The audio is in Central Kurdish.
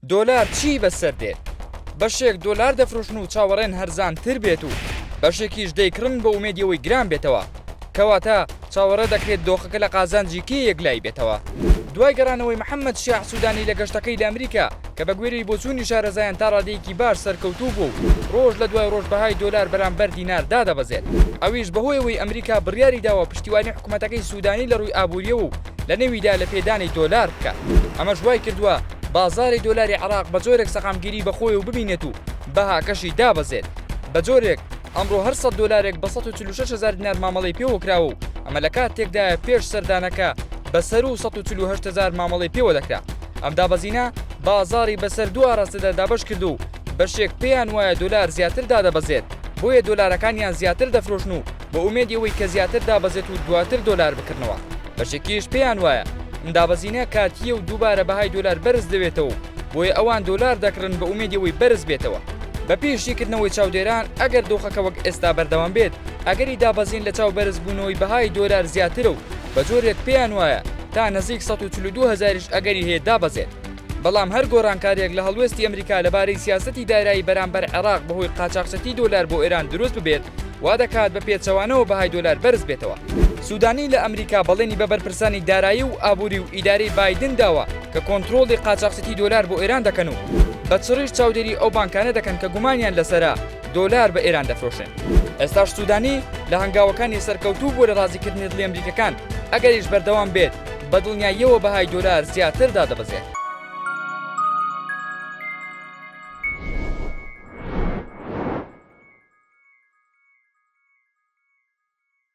دۆلار چی بەسەر دێت؟ بەشێک دۆلار دەفرۆشن و چاوەڕێن هەرزانتر بێت و بەشێکیش دەیکڕن بە ئومێدیەوەی گران بێتەوە، کەواتە چاوەڕێ دەکرێت دۆخەکە لە قازانجی کێیەک لای بێتەوە. دوای گەڕانەوەی محەممەد شیاع سوودانی لە گەشتەکەی لە ئەمریکا کە بە گوێرەی بۆچوونی شارەزایان تا ڕادەیەکی باش سەرکەوتوو بوو، ڕۆژ لە دوای ڕۆژبەهای دۆلار بەرامبەر دینار دادەبەزێت. ئەویش بەهۆیەوەی ئەمریکا بڕیاری داوە پشتیوانی حکوومەتەکەی سوودانی لە ڕووی ئابووریەوە و لە نێویدا لە پێدانی دۆلار بکات. ئەمەش وای کردووە بازاری دۆلاری عێراق بە جۆرێک سەقامگیری بەخۆی و ببینێت و بەهاکەشی دابەزێت. بە جۆرێک ئەمڕۆ هەر 100 دۆلارێک بە 146,000 دینار مامەڵەی پێوە کراوە و ئەمە لە کاتێکدایە پێش سەردانەکە بەسەر و 148,000 مامەڵەی پێوە دەکرا. ئەم دابەزینە بازاری بەسەر دوو ئاراستەدا دابەش کرد و بەشێک پێیان وایە دۆلار زیاتر دادەبەزێت، بۆیە دۆلارەکانیان زیاتر دەفرۆشن و بە ئومێدیەوەی کە زیاتر دابەزێت و دواتر دۆلار بکردنەوە. بەشێکیش پێیان وایە ئەم دابەزینە کاتیە و دووبارە بەهای دۆلار بەرز دەوێتەوە، بۆیە ئەوان دۆلار دەکڕن بە ئومێدیەوەی بەرز بێتەوە. بە پێشیکردنەوەی چاودێران ئەگەر دۆخەکە وەک ئێستا بەردەوام بێت، ئەگەری دابەزین لە چاو بەرز بوونەوەی بەهای دۆلار زیاترە و بە جۆرێک پێیان وایە تا نزیک 142,000ش ئەگەری هەیە دابەزێت. بەڵام هەر گۆڕانکارێک لە هەڵوێستی ئەمریکا لەبارەی سیاسەتی دارایی بەرامبەر عێراق بەهۆی قاچاقچەتی دۆلار بۆ ئێران دروست ببێت، وا دەکات بە پێچەوانەوە بەهای دۆلار بەرز بێتەوە. سوودانی لە ئەمریکا بەڵێنی بە بەرپرسانی دارایی و ئابووری و ئیدارەی بایدن داوە کە کۆنتڕۆڵی قاچاقچەتی دۆلار بۆ ئێران دەکەن و بە چڕیش چاودێری ئەو بانکانە دەکەن کە گومانیان لەسەرا دۆلار بە ئێران دەفرۆشن. ئێستاش سوودانی لە هەنگاوەکانی سەرکەوتوو بۆ لە ڕازیکردنی دڵی ئەمریکەکان ئەگەریش بەردەوام بێت بە دڵنیاییەوە بەهای دۆلار زیاتر دادەبەزێت.